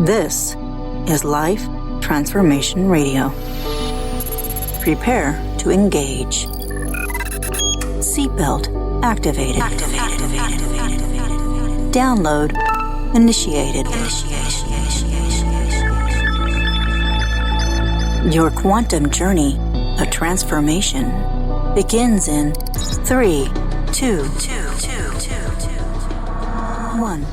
This is Life Transformation Radio. Prepare to engage. Seatbelt activated. Download initiated. Your quantum journey of transformation begins in 3, 2, 1.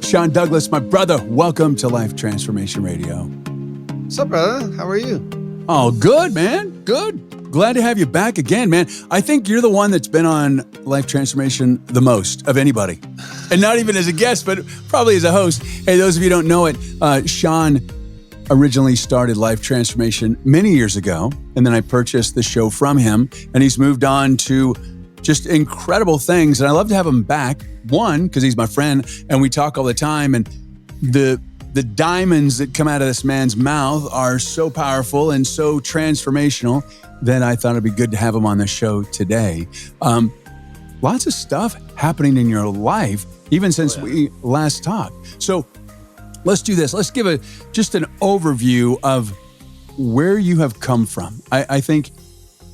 Sean Douglas, my brother, welcome to Life Transformation Radio. What's up, brother? How are you? Oh, good, man. Good. Glad to have you back again, man. I think you're the one that's been on Life Transformation the most of anybody. And not even as a guest, but probably as a host. Hey, those of you who don't know it, Sean originally started Life Transformation many years ago, and then I purchased the show from him, and he's moved on to just incredible things. And I love to have him back. One, because he's my friend and we talk all the time, and the diamonds that come out of this man's mouth are so powerful and so transformational that I thought it'd be good to have him on the show today. Lots of stuff happening in your life, even since we last talked. So let's do this. Let's give just an overview of where you have come from. I think,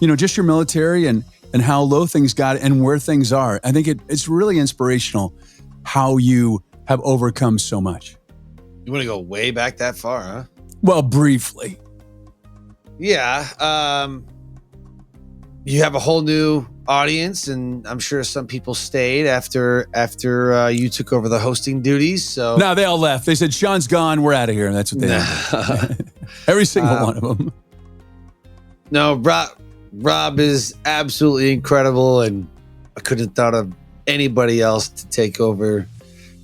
just your military and how low things got and where things are. I think it's really inspirational how you have overcome so much. You want to go way back that far, huh? Well, briefly. Yeah. You have a whole new audience, and I'm sure some people stayed after you took over the hosting duties. So no, they all left. They said, Sean's gone. We're out of here. And that's what they did. Every single one of them. No, Rob is absolutely incredible, and I couldn't have thought of anybody else to take over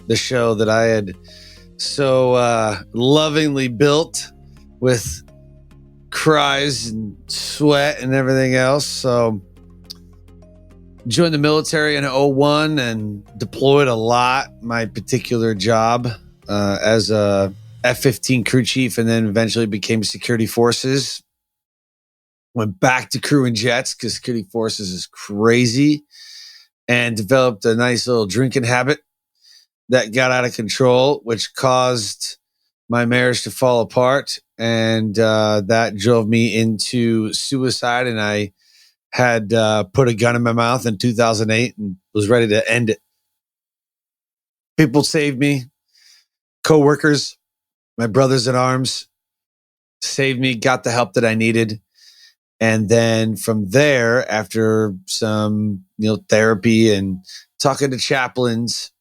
the show that I had so lovingly built with cries and sweat and everything else. So joined the military in 2001 and deployed a lot. My particular job as a F-15 crew chief, and then eventually became security forces. Went back to crew and jets because security forces is crazy, and developed a nice little drinking habit that got out of control, which caused my marriage to fall apart. And that drove me into suicide. And I had put a gun in my mouth in 2008 and was ready to end it. People saved me. Coworkers, my brothers in arms saved me, got the help that I needed. And then from there, after some therapy and talking to chaplains,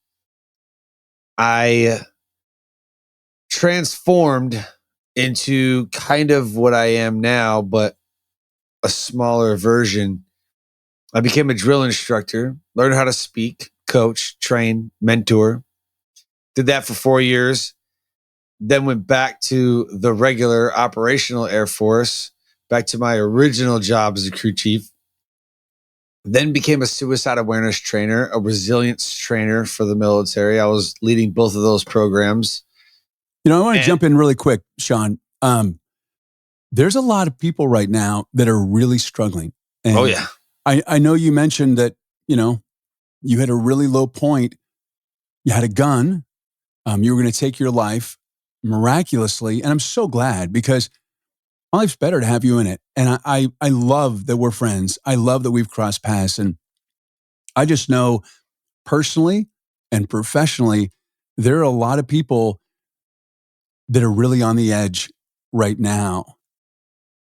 I transformed into kind of what I am now, but a smaller version. I became a drill instructor, learned how to speak, coach, train, mentor. Did that for 4 years. Then went back to the regular operational Air Force, back to my original job as a crew chief. Then became a suicide awareness trainer, a resilience trainer for the military. I was leading both of those programs. I want to jump in really quick, Sean. There's a lot of people right now that are really struggling. And oh, yeah. I know you mentioned that, you had a really low point. You had a gun. You were going to take your life miraculously. And I'm so glad, because my life's better to have you in it. And I love that we're friends. I love that we've crossed paths. And I just know personally and professionally, there are a lot of people that are really on the edge right now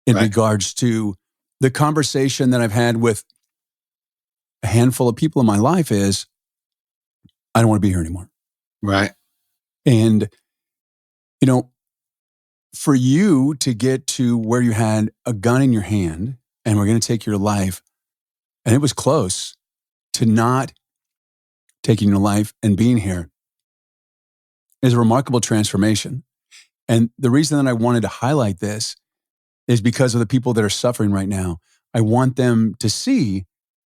in regards to the conversation that I've had with a handful of people in my life is, I don't want to be here anymore. Right. And, for you to get to where you had a gun in your hand and we're going to take your life, and it was close to not taking your life and being here, is a remarkable transformation. And the reason that I wanted to highlight this is because of the people that are suffering right now. I want them to see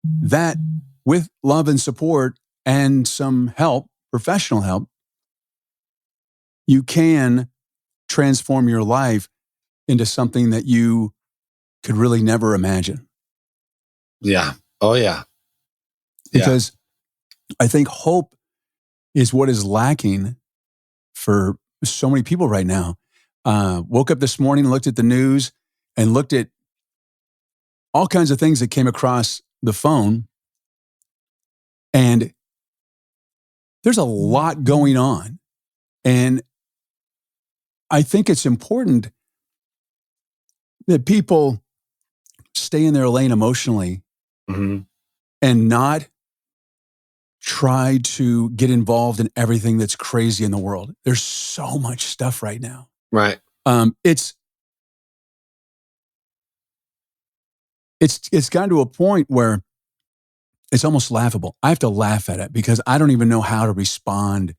that with love and support and some help, professional help, you can transform your life into something that you could really never imagine. Yeah. Oh, yeah. because I think hope is what is lacking for so many people right now. Woke up this morning, looked at the news, and looked at all kinds of things that came across the phone. And there's a lot going on. And I think it's important that people stay in their lane emotionally and not try to get involved in everything that's crazy in the world. There's so much stuff right now. Right. It's gotten to a point where it's almost laughable. I have to laugh at it because I don't even know how to respond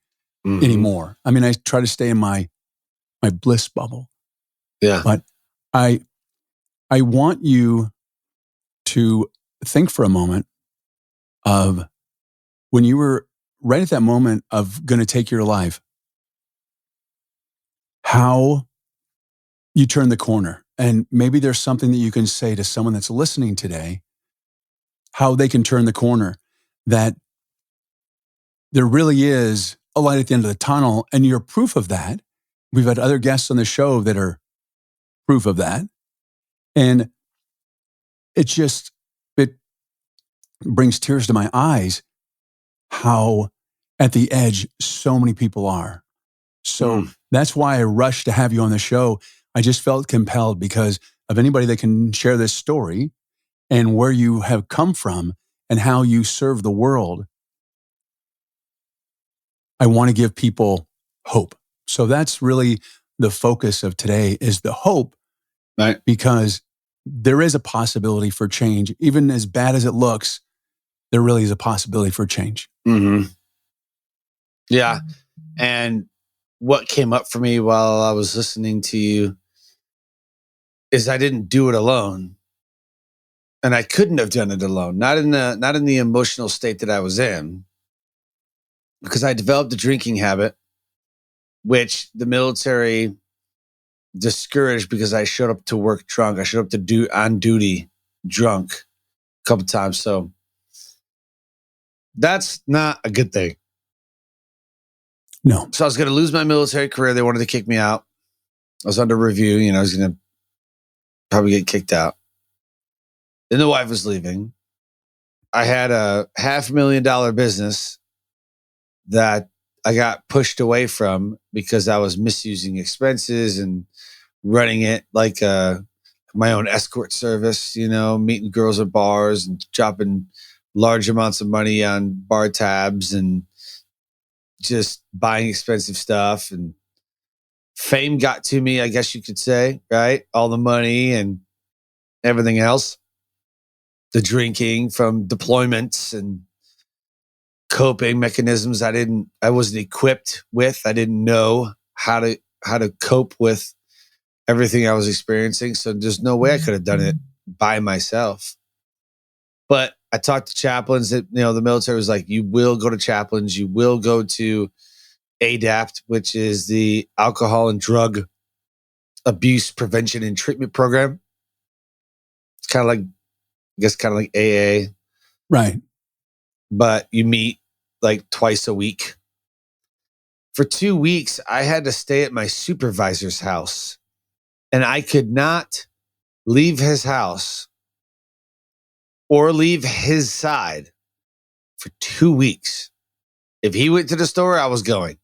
anymore. I mean, I try to stay in my bliss bubble. Yeah. But I want you to think for a moment of when you were right at that moment of going to take your life, how you turn the corner. And maybe there's something that you can say to someone that's listening today, how they can turn the corner, that there really is a light at the end of the tunnel, and you're proof of that. We've had other guests on the show that are proof of that. And it brings tears to my eyes how at the edge so many people are. So that's why I rushed to have you on the show. I just felt compelled because of anybody that can share this story and where you have come from and how you serve the world. I want to give people hope. So that's really the focus of today, is the hope, right? Because there is a possibility for change. Even as bad as it looks, there really is a possibility for change. Yeah. And what came up for me while I was listening to you is I didn't do it alone. And I couldn't have done it alone. Not in the emotional state that I was in. Because I developed a drinking habit, which the military discouraged because I showed up to work drunk. I showed up to on duty drunk a couple times. So that's not a good thing. No. So I was going to lose my military career. They wanted to kick me out. I was under review. I was going to probably get kicked out. Then the wife was leaving. I had a $500,000 business that I got pushed away from because I was misusing expenses and running it like my own escort service, meeting girls at bars and dropping large amounts of money on bar tabs and just buying expensive stuff. And fame got to me, I guess you could say, right? All the money and everything else. The drinking from deployments and coping mechanisms I wasn't equipped with. I didn't know how to cope with everything I was experiencing. So there's no way I could have done it by myself. But I talked to chaplains that, the military was like, you will go to chaplains. You will go to ADAPT, which is the Alcohol and Drug Abuse Prevention and Treatment Program. It's kind of like AA. Right. But you meet like twice a week. For 2 weeks, I had to stay at my supervisor's house, and I could not leave his house or leave his side for 2 weeks. If he went to the store, I was going.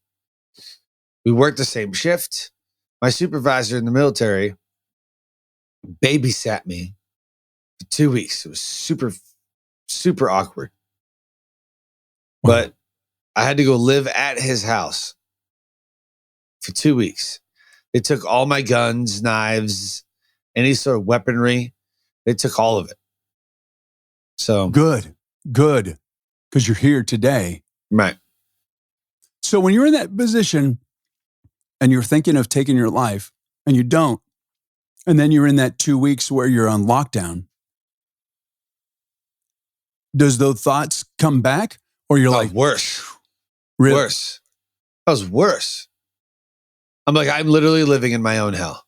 We worked the same shift. My supervisor in the military babysat me for 2 weeks. It was super, super awkward. But I had to go live at his house for 2 weeks. They took all my guns, knives, any sort of weaponry. They took all of it. So good, because you're here today. Right. So when you're in that position and you're thinking of taking your life and you don't, and then you're in that 2 weeks where you're on lockdown, does those thoughts come back, or you're like, worse, really? Worse? That was worse. I'm like, I'm literally living in my own hell.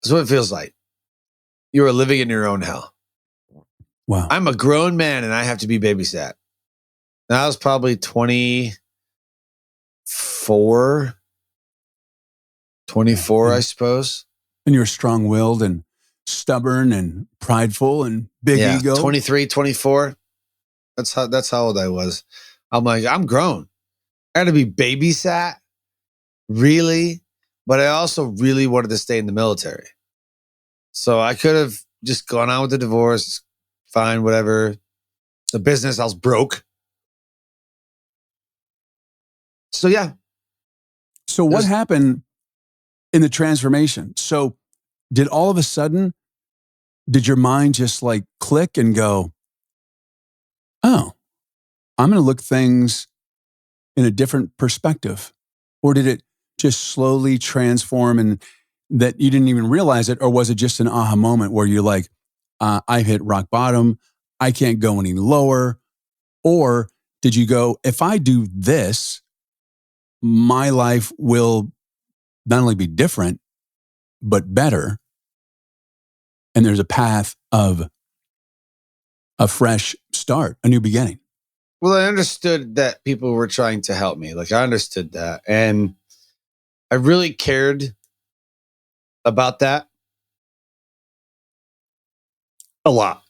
That's what it feels like. You are living in your own hell. Wow. I'm a grown man and I have to be babysat. And I was probably 24, I suppose. And you're strong-willed and stubborn and prideful and big ego. 23, 24. That's how old I was. I'm like, I'm grown. I got to be babysat. Really? But I also really wanted to stay in the military. So I could have just gone on with the divorce. Fine, whatever. The business, I was broke. So yeah. So what happened in the transformation? So did all of a sudden, did your mind just like click and go, oh, I'm going to look things in a different perspective? Or did it just slowly transform and that you didn't even realize it? Or was it just an aha moment where you're like, I hit rock bottom, I can't go any lower? Or did you go, if I do this, my life will not only be different, but better. And there's a path of a fresh start, a new beginning. Well, I understood that people were trying to help me. Like I understood that. And I really cared about that a lot.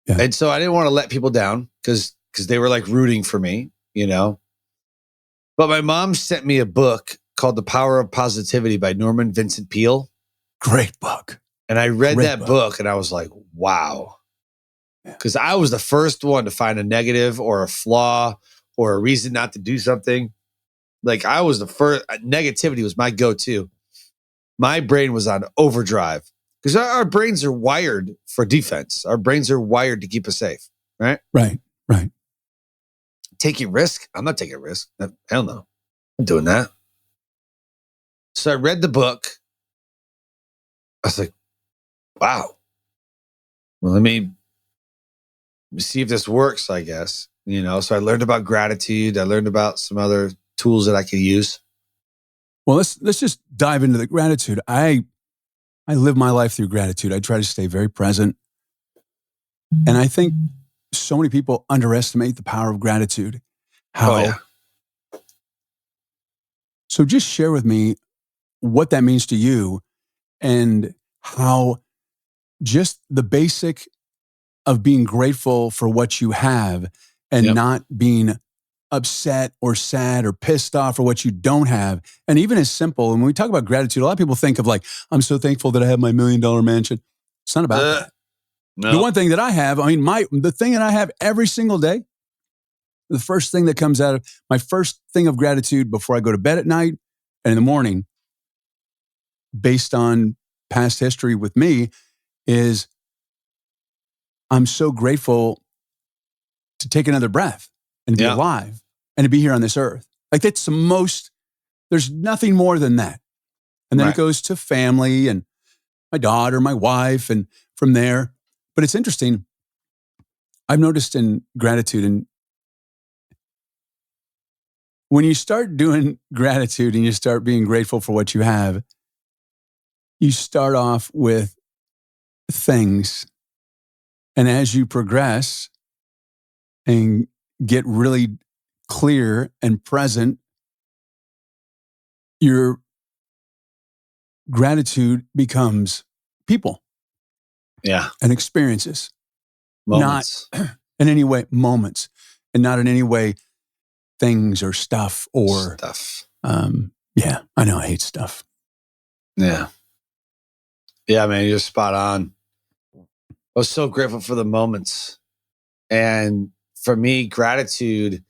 Yeah. And so I didn't want to let people down because they were like rooting for me, you know. But my mom sent me a book called The Power of Positivity by Norman Vincent Peale. Great book. And I read that book and I was like, wow. Because I was the first one to find a negative or a flaw or a reason not to do something. Like I was the first. Negativity was my go-to. My brain was on overdrive because our brains are wired for defense. Our brains are wired to keep us safe, right? Right. Taking risk? I'm not taking a risk. Hell no. I'm doing that. So I read the book. I was like, wow. Well, let me see if this works, I guess. You know, so I learned about gratitude. I learned about some other tools that I could use. Well, let's just dive into the gratitude. I live my life through gratitude. I try to stay very present. And I think so many people underestimate the power of gratitude. So just share with me what that means to you and how just the basic of being grateful for what you have and not being upset or sad or pissed off for what you don't have. And even as simple, and when we talk about gratitude, a lot of people think of like, I'm so thankful that I have my $1 million mansion. It's not about that. No. The one thing that I have, the thing that I have every single day, the first thing that comes out of my first thing of gratitude before I go to bed at night and in the morning, based on past history with me, is I'm so grateful to take another breath and be alive and to be here on this earth. Like that's the most, there's nothing more than that. And then it goes to family and my daughter, my wife, and from there. But it's interesting. I've noticed in gratitude, and when you start doing gratitude and you start being grateful for what you have, you start off with things. And as you progress and get really clear and present, your gratitude becomes people. Yeah. And experiences. Moments. Not in any way, moments. And not in any way, things or stuff or... Stuff. Yeah, I know, I hate stuff. Yeah. Yeah, man, you're spot on. I was so grateful for the moments. And for me, gratitude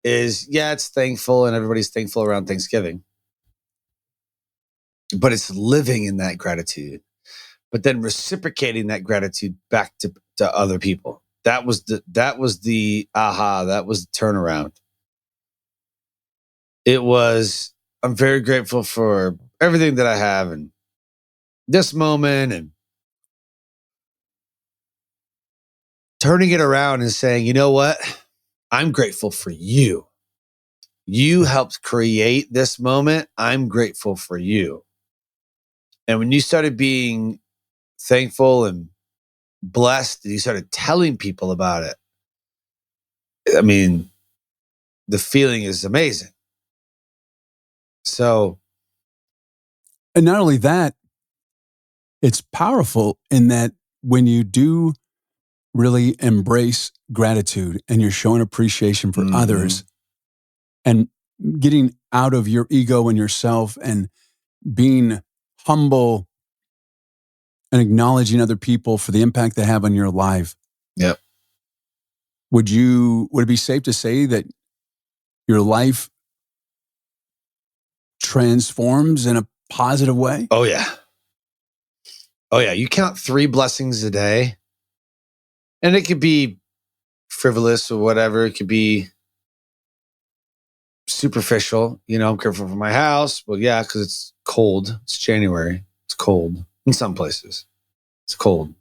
is, it's thankful and everybody's thankful around Thanksgiving. But it's living in that gratitude, but then reciprocating that gratitude back to other people. That was the aha, that was the turnaround. It was, I'm very grateful for everything that I have and this moment and turning it around and saying, you know what? I'm grateful for you. You helped create this moment. I'm grateful for you. And when you started being thankful and blessed and you started telling people about it, I mean, the feeling is amazing. So, And not only that, it's powerful in that when you do really embrace gratitude and you're showing appreciation for others and getting out of your ego and yourself and being humble and acknowledging other people for the impact they have on your life. Yep. Would it be safe to say that your life transforms in a positive way? Oh yeah. Oh yeah. You count 3 blessings a day, and it could be frivolous or whatever. It could be superficial. I'm grateful for my house. Well, yeah, because it's cold. It's January. It's cold in some places. It's cold.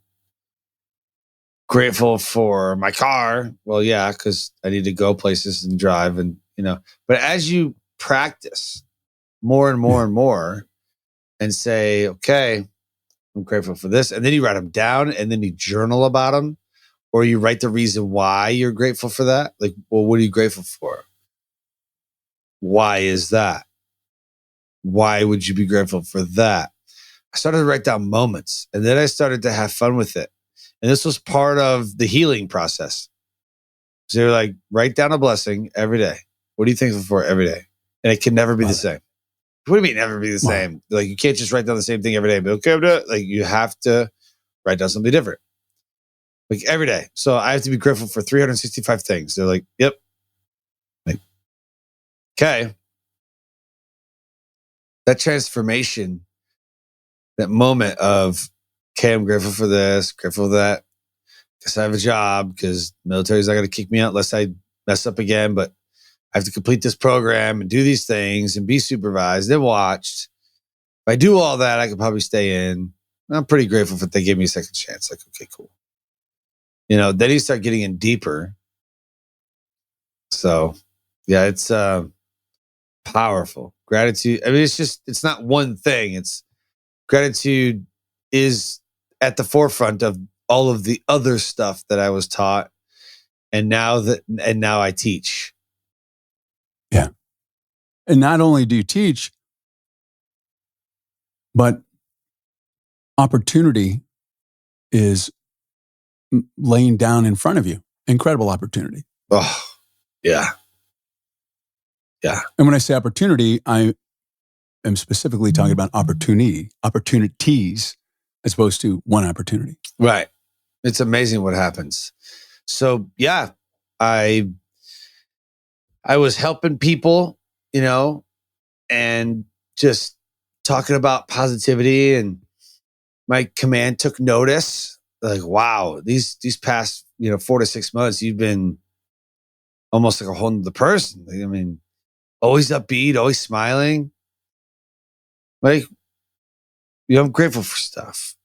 Grateful for my car. Well, yeah, because I need to go places and drive but as you practice more and more and more and say, okay, I'm grateful for this. And then you write them down and then you journal about them, or you write the reason why you're grateful for that. Like, well, what are you grateful for? Why is that? Why would you be grateful for that? I started to write down moments, and then I started to have fun with it. And this was part of the healing process. So you're like, write down a blessing every day. What are you thankful for every day? And it can never be the same. What do you mean never be the same? Like, you can't just write down the same thing every day. But okay, like, you have to write down something different. Like every day. So I have to be grateful for 365 things. They're like, yep. Like, okay. That transformation, that moment of, okay, I'm grateful for this, grateful for that. Guess I have a job because the military's not going to kick me out unless I mess up again. But I have to complete this program and do these things and be supervised and watched. If I do all that, I could probably stay in. I'm pretty grateful that they gave me a second chance. Like, okay, cool. Then you start getting in deeper. So, yeah, it's powerful. Gratitude. I mean, it's not one thing. It's gratitude is at the forefront of all of the other stuff that I was taught. And now I teach. Yeah. And not only do you teach, but opportunity is laying down in front of you. Incredible opportunity. Oh, yeah. Yeah. And when I say opportunity, I am specifically talking about opportunities, as opposed to one opportunity. Right. It's amazing what happens. So, yeah, I was helping people, and just talking about positivity, and my command took notice. Like, wow, these past, 4 to 6 months, you've been almost like a whole other person. I mean, always upbeat, always smiling. Like, I'm grateful for stuff.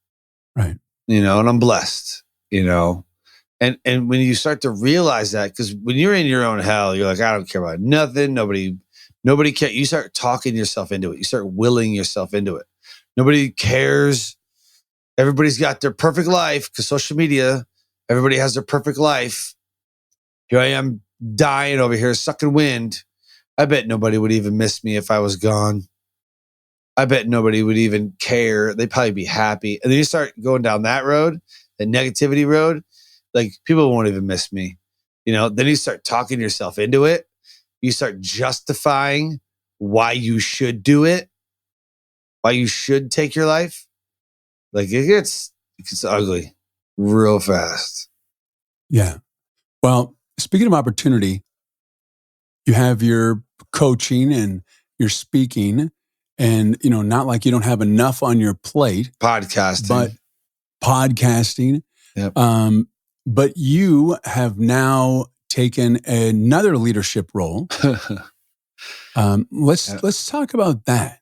Right. And I'm blessed, And when you start to realize that, because when you're in your own hell, you're like, I don't care about nothing. Nobody cares. You start talking yourself into it. You start willing yourself into it. Nobody cares. Everybody's got their perfect life because social media, everybody has their perfect life. Here I am dying over here, sucking wind. I bet nobody would even miss me if I was gone. I bet nobody would even care. They'd probably be happy. And then you start going down that road, the negativity road. Like, people won't even miss me. Then you start talking yourself into it. You start justifying why you should do it, why you should take your life. Like, it gets ugly real fast. Yeah. Well, speaking of opportunity, you have your coaching and your speaking, and, not like you don't have enough on your plate. Podcasting. But podcasting. Yep. But you have now taken another leadership role. Let's talk about that.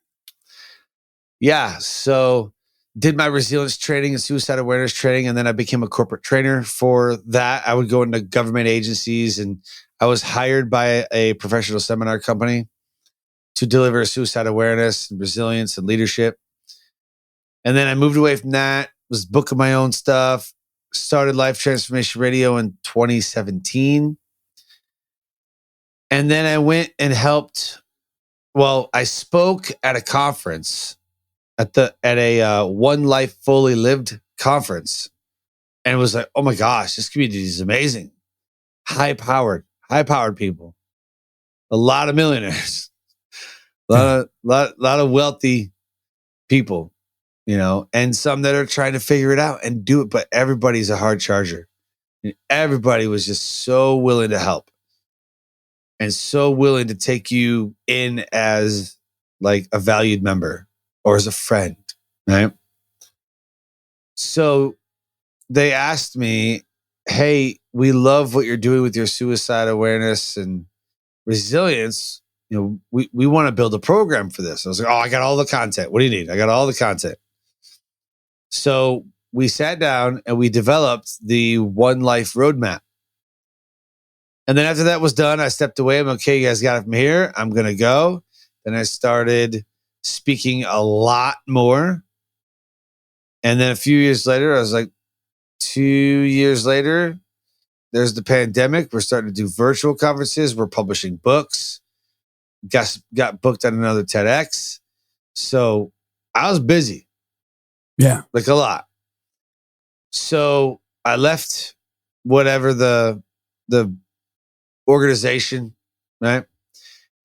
Yeah. So did my resilience training and suicide awareness training, and then I became a corporate trainer for that. I would go into government agencies, and I was hired by a professional seminar company to deliver suicide awareness and resilience and leadership. And then I moved away from that, was booking my own stuff, started Life Transformation Radio in 2017. And then I went and I spoke at a conference at a One Life Fully Lived conference. And it was like, oh my gosh, this community is amazing. High-powered people. A lot of millionaires. A lot of wealthy people, and some that are trying to figure it out and do it, but everybody's a hard charger. And everybody was just so willing to help and so willing to take you in as like a valued member or as a friend, right? So they asked me, hey, we love what you're doing with your suicide awareness and resilience. We want to build a program for this. I was like, oh, I got all the content. What do you need? I got all the content. So we sat down and we developed the One Life Roadmap. And then after that was done, I stepped away. I'm okay, you guys got it from here. I'm going to go. Then I started speaking a lot more. And then a few years later, I was like, 2 years later, there's the pandemic. We're starting to do virtual conferences. We're publishing books. Got booked on another TEDx. So I was busy. Yeah. Like a lot. So I left whatever the organization, right?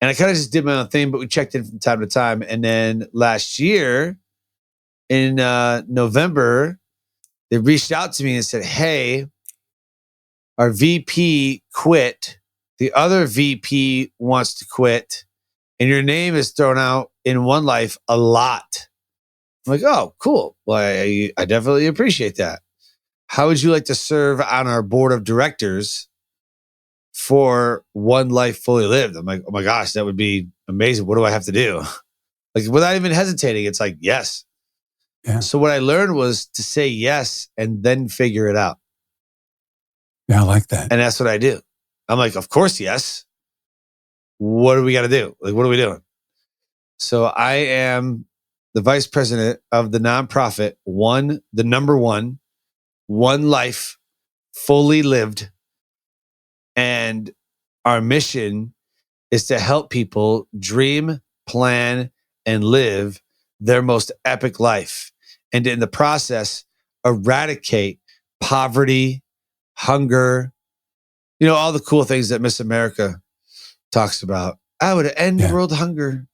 And I kind of just did my own thing, but we checked in from time to time. And then last year in November, they reached out to me and said, hey, our VP quit. The other VP wants to quit. And your name is thrown out in One Life a lot. I'm like, oh, cool. Well, I definitely appreciate that. How would you like to serve on our board of directors for One Life Fully Lived? I'm like, oh my gosh, that would be amazing. What do I have to do? Like without even hesitating, it's like, yes. Yeah. So what I learned was to say yes and then figure it out. Yeah, I like that. And that's what I do. I'm like, of course, yes. What do we got to do? Like, what are we doing? So I am the vice president of the nonprofit, the number one, One Life Fully Lived. And our mission is to help people dream, plan, and live their most epic life. And in the process, eradicate poverty, hunger, all the cool things that Miss America talks about. I would end world hunger.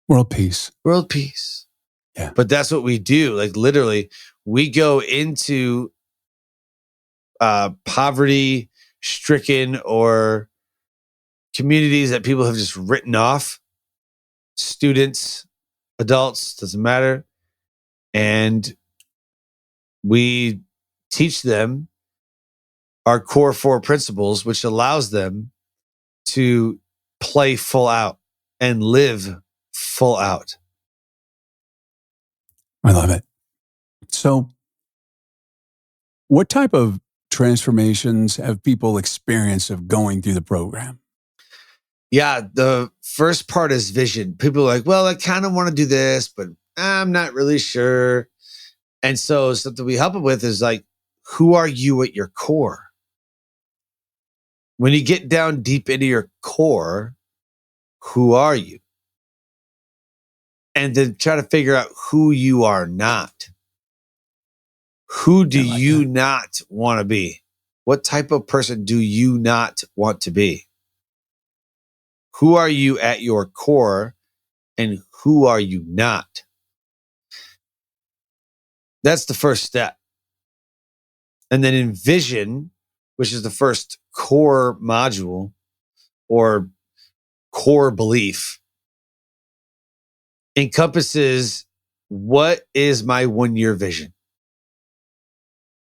World peace. World peace. Yeah. But that's what we do. Like literally, we go into poverty-stricken or communities that people have just written off. Students, adults, doesn't matter. And we teach them our core 4 principles, which allows them to play full out and live full out. I love it. So what type of transformations have people experienced of going through the program? Yeah, the first part is vision. People are like, well, I kind of want to do this, but I'm not really sure. And so something we help them with is like, who are you at your core? When you get down deep into your core, who are you? And then try to figure out who you are not. Who do you not want to be? What type of person do you not want to be? Who are you at your core and who are you not? That's the first step. And then in vision, which is the first core module or core belief, encompasses what is my 1-year vision?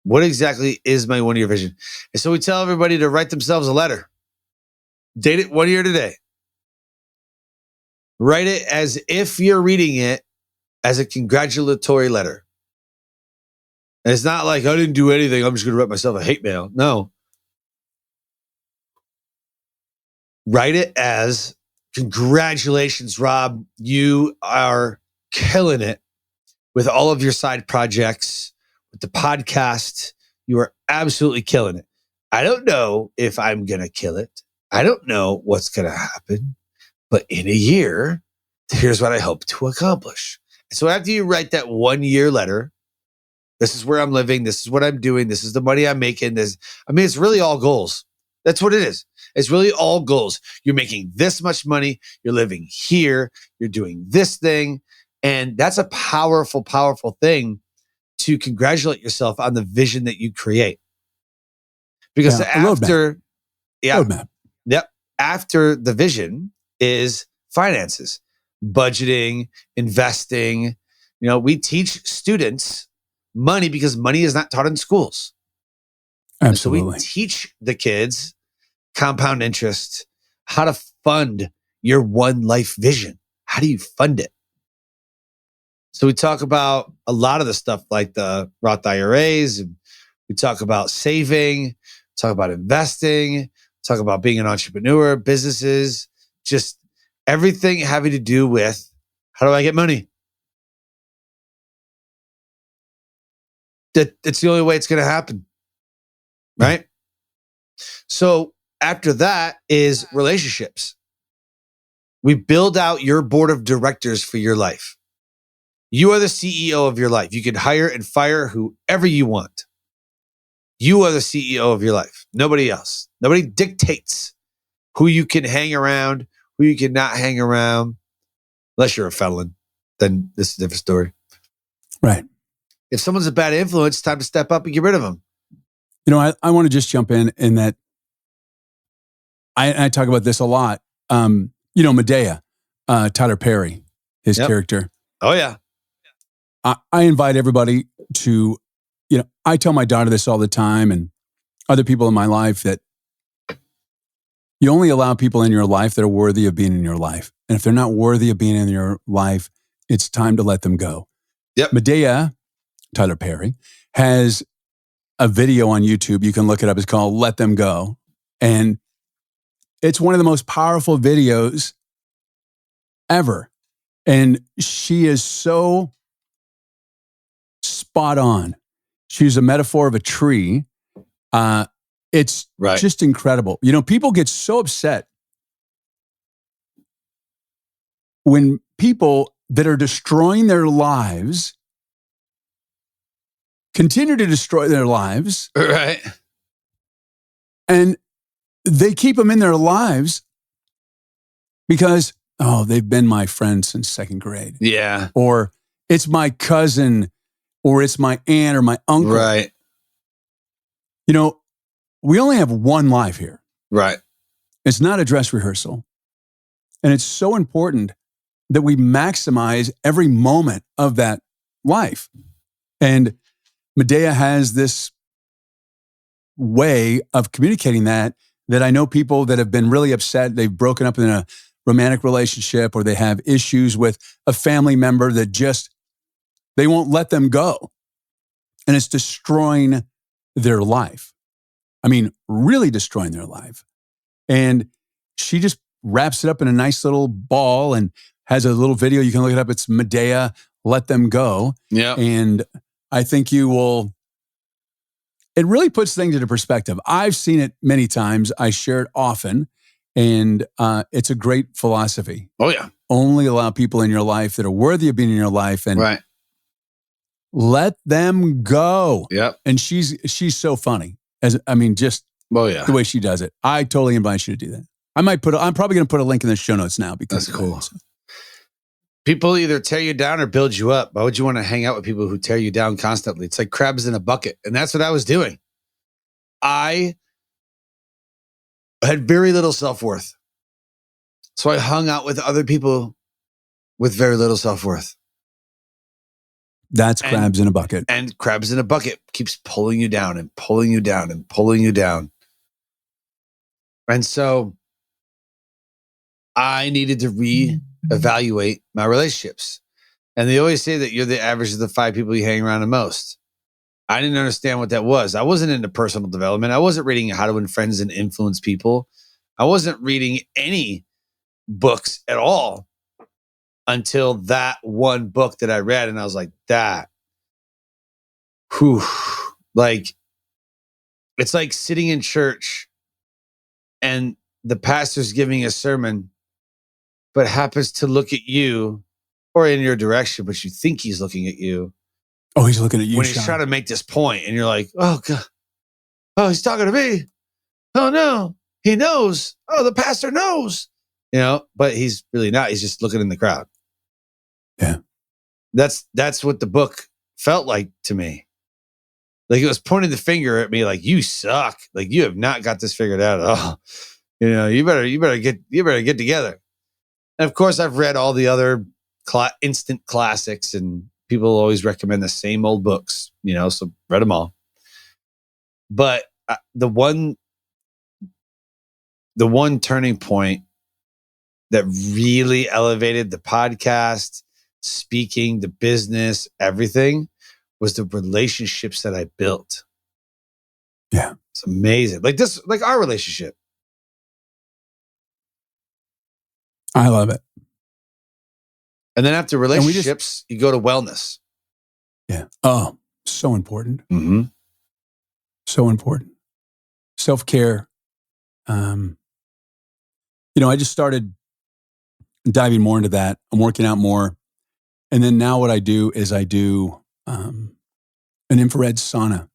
What exactly is my 1-year vision? And so we tell everybody to write themselves a letter. Date it 1 year today. Write it as if you're reading it as a congratulatory letter. And it's not like, I didn't do anything, I'm just going to write myself a hate mail. No. Write it as, congratulations, Rob. You are killing it with all of your side projects, with the podcast. You are absolutely killing it. I don't know if I'm going to kill it. I don't know what's going to happen. But in a year, here's what I hope to accomplish. So after you write that 1 year letter, this is where I'm living. This is what I'm doing. This is the money I'm making. It's really all goals. That's what it is. It's really all goals. You're making this much money. You're living here. You're doing this thing. And that's a powerful, powerful thing to congratulate yourself on the vision that you create. Because after, roadmap. Yep. After the vision is finances, budgeting, investing. We teach students money because money is not taught in schools. Absolutely. And so we teach the kids compound interest, how to fund your one life vision. How do you fund it? So we talk about a lot of the stuff like the Roth IRAs. And we talk about saving, talk about investing, talk about being an entrepreneur, businesses, just everything having to do with how do I get money? It's the only way it's going to happen. Right? So after that is relationships. We build out your board of directors for your life. You are the CEO of your life. You can hire and fire whoever you want. You are the CEO of your life. Nobody else. Nobody dictates who you can hang around, who you cannot hang around, unless you're a felon. Then this is a different story. Right. If someone's a bad influence, it's time to step up and get rid of them. I want to just jump in that I talk about this a lot. Medea, Tyler Perry, his character. Oh, yeah. I invite everybody to, I tell my daughter this all the time and other people in my life that you only allow people in your life that are worthy of being in your life. And if they're not worthy of being in your life, it's time to let them go. Yep. Medea, Tyler Perry, has a video on YouTube. You can look it up. It's called Let Them Go. And it's one of the most powerful videos ever. And she is so spot on. She's a metaphor of a tree. It's just incredible. People get so upset when people that are destroying their lives continue to destroy their lives. Right. And they keep them in their lives because, they've been my friend since second grade. Yeah. Or it's my cousin, or it's my aunt or my uncle. Right. We only have one life here. Right. It's not a dress rehearsal. And it's so important that we maximize every moment of that life. And Medea has this way of communicating that I know people that have been really upset. They've broken up in a romantic relationship, or they have issues with a family member that they won't let them go. And it's destroying their life. Really destroying their life. And she just wraps it up in a nice little ball and has a little video. You can look it up. It's Medea, Let Them Go. Yeah. And I think you will, it really puts things into perspective. I've seen it many times. I share it often. And it's a great philosophy. Oh, yeah. Only allow people in your life that are worthy of being in your life. And let them go. Yep. And she's so funny. The way she does it. I totally invite you to do that. I'm probably going to put a link in the show notes now because that's cool. People either tear you down or build you up. Why would you want to hang out with people who tear you down constantly? It's like crabs in a bucket. And that's what I was doing. I had very little self-worth. So I hung out with other people with very little self-worth. That's crabs in a bucket. And crabs in a bucket keeps pulling you down and pulling you down and pulling you down. And so I needed to reevaluate my relationships. And they always say that you're the average of the 5 people you hang around the most. I didn't understand what that was. I wasn't into personal development. I wasn't reading How to Win Friends and Influence People. I wasn't reading any books at all until that one book that I read. And I was like, like It's like sitting in church and the pastor's giving a sermon, but happens to look at you or in your direction, but you think he's looking at you. Oh, he's looking at you, when he's Sean. trying to make this point, and you're like, oh, God. Oh, he's talking to me. Oh, no. He knows. Oh, the pastor knows. But he's really not. He's just looking in the crowd. Yeah. That's what the book felt like to me. Like it was pointing the finger at me like, you suck. Like you have not got this figured out at all. You better get together. And of course, I've read all the other instant classics, and people always recommend the same old books, so read them all. But the one turning point that really elevated the podcast, speaking, the business, everything was the relationships that I built. Yeah. It's amazing. Like our relationship. I love it. And then after relationships, you go to wellness. Yeah. Oh, so important. Mm-hmm. So important. Self-care. I just started diving more into that. I'm working out more. And then now what I do is I do an infrared sauna.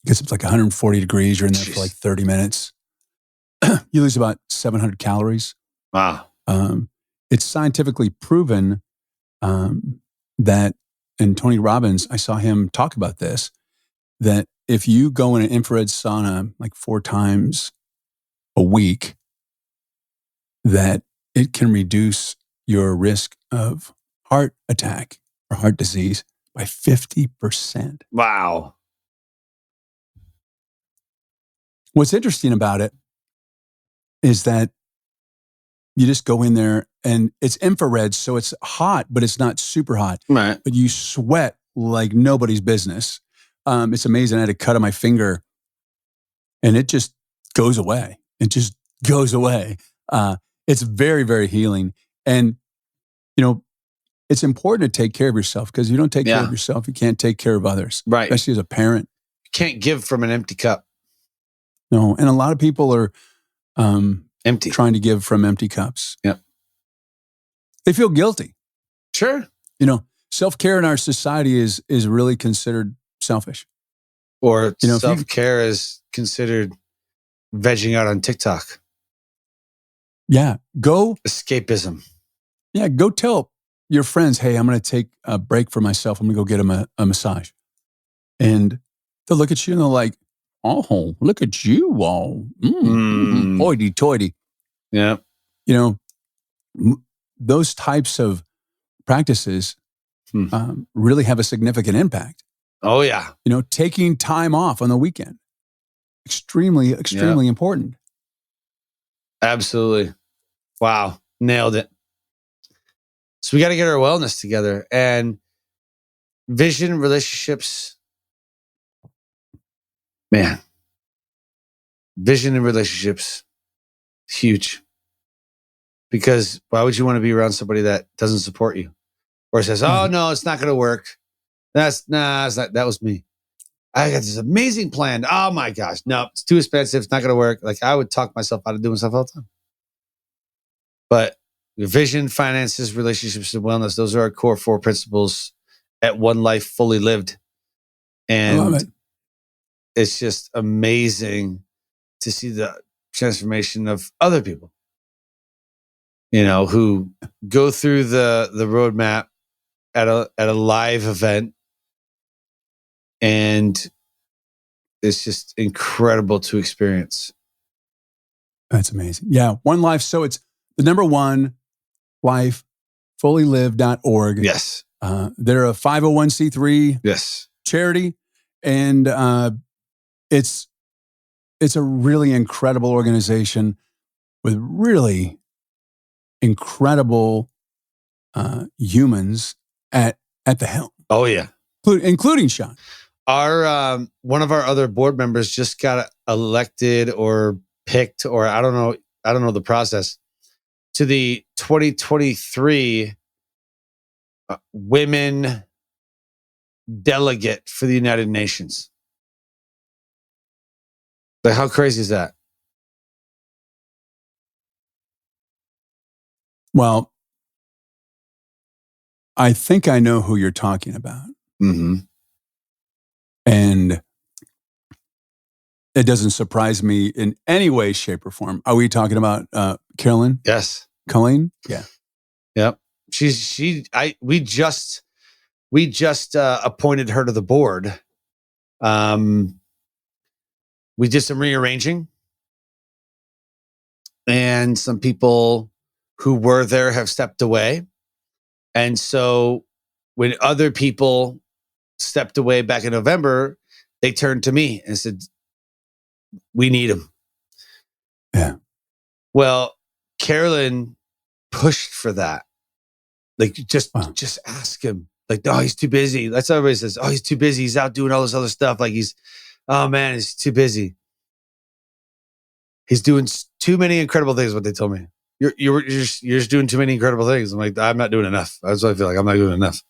Because it's like 140 degrees. You're in there for like 30 minutes. You lose about 700 calories. Wow. It's scientifically proven that, and Tony Robbins, I saw him talk about this, that if you go in an infrared sauna like 4 times a week, that it can reduce your risk of heart attack or heart disease by 50%. Wow. What's interesting about it is that you just go in there and it's infrared, so it's hot, but it's not super hot. Right. But you sweat like nobody's business. It's amazing. I had a cut on my finger and it just goes away. It just goes away. It's very, very healing. And, it's important to take care of yourself, because if you don't take care of yourself, you can't take care of others. Right. Especially as a parent. You can't give from an empty cup. No. And a lot of people are empty, trying to give from empty cups. Yep. They feel guilty. Sure. Self-care in our society is really considered selfish. Or self-care is considered vegging out on TikTok. Yeah. Escapism. Yeah. Go tell your friends, hey, I'm going to take a break for myself. I'm going to go get a massage. And they'll look at you and they're like, oh, look at you all. Hoity-toity. Yeah. Those types of practices really have a significant impact. Oh, yeah. Taking time off on the weekend. Extremely, extremely important. Absolutely. Wow. Nailed it. So we got to get our wellness together, and vision, relationships. Man, vision and relationships, huge. Because why would you want to be around somebody that doesn't support you or says, oh, no, it's not going to work. It's not. That was me. I got this amazing plan. Oh my gosh. No, it's too expensive. It's not going to work. Like I would talk myself out of doing stuff all the time. But vision, finances, relationships, and wellness, those are our core 4 principles at One Life Fully Lived. And I love it. It's just amazing to see the transformation of other people, who go through the roadmap at a live event. And it's just incredible to experience. That's amazing. Yeah. One Life. So it's the number one life, fullylive.org. Yes. They're a 501c3 charity. And it's a really incredible organization with really incredible humans at the helm. Oh, yeah. Including Sean. Our one of our other board members just got elected or picked, or I don't know the process, to the 2023 women delegate for the United Nations. Like, how crazy is that? Well, I think I know who you're talking about. Mm-hmm. And it doesn't surprise me in any way, shape, or form. Are we talking about Carolyn? Yes. Colleen? Yeah. Yep. We just appointed her to the board. We did some rearranging, and some people who were there have stepped away. And so when other people stepped away back in November, they turned to me and said, we need him. Yeah. Well, Carolyn pushed for that. Like, just ask him. Like, oh, he's too busy. That's what everybody says. Oh, he's too busy. He's out doing all this other stuff. Like, oh man, he's too busy. He's doing too many incredible things. What they told me. You're just doing too many incredible things. I'm like, I'm not doing enough. That's what I feel like. I'm not doing enough.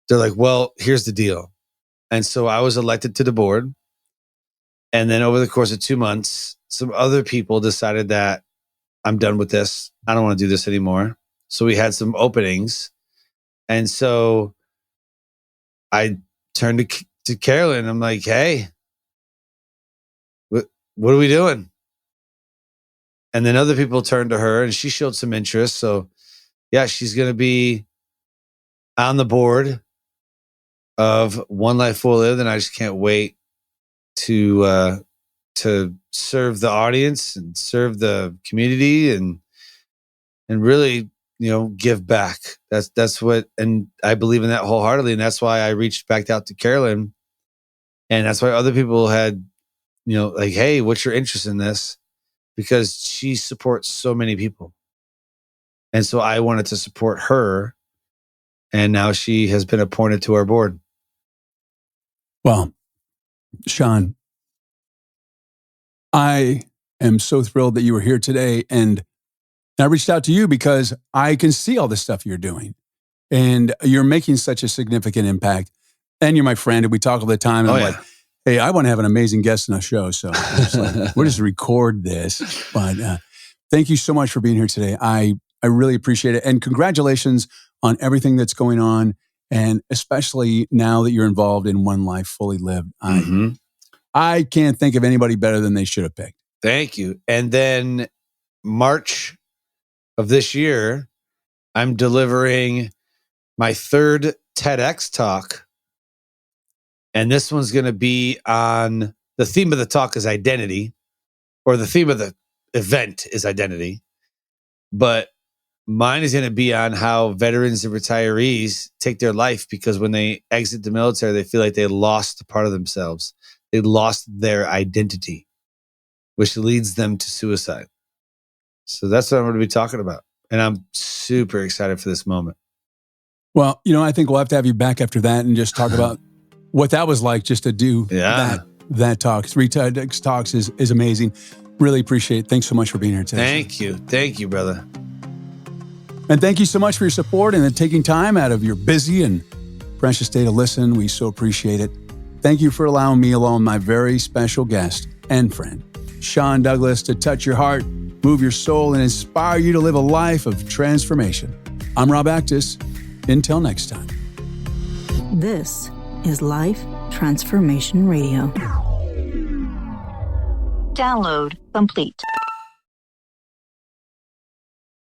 They're like, well, here's the deal. And so I was elected to the board. And then over the course of 2 months, some other people decided that I'm done with this. I don't want to do this anymore. So we had some openings. And so I turned to Carolyn. I'm like, hey, what are we doing? And then other people turned to her and she showed some interest. So yeah, she's going to be on the board of One Life Fully Lived. And I just can't wait to serve the audience and serve the community and really, give back. That's what, and I believe in that wholeheartedly. And that's why I reached back out to Carolyn. And that's why other people had, like, hey, what's your interest in this? Because she supports so many people. And so I wanted to support her. And now she has been appointed to our board. Well, Sean, I am so thrilled that you were here today. And I reached out to you because I can see all the stuff you're doing. And you're making such a significant impact. And you're my friend, and we talk all the time. And I'm like, hey, I want to have an amazing guest on the show. So we'll just record this. But thank you so much for being here today. I really appreciate it. And congratulations on everything that's going on. And especially now that you're involved in One Life Fully Lived. I can't think of anybody better than they should have picked. Thank you. And then March of this year, I'm delivering my third TEDx talk. And this one's going to be on, the theme of the talk is identity, or the theme of the event is identity. But mine is going to be on how veterans and retirees take their life because when they exit the military, they feel like they lost a part of themselves. They lost their identity, which leads them to suicide. So that's what I'm going to be talking about. And I'm super excited for this moment. Well, I think we'll have to have you back after that and just talk about what that was like just to do that talk. 3 TEDx talks is amazing. Really appreciate it. Thanks so much for being here today. Thank you. Thank you, brother. And thank you so much for your support and taking time out of your busy and precious day to listen. We so appreciate it. Thank you for allowing me, along with my very special guest and friend, Sean Douglas, to touch your heart, move your soul, and inspire you to live a life of transformation. I'm Rob Actis. Until next time. This is Life Transformation Radio. Download complete.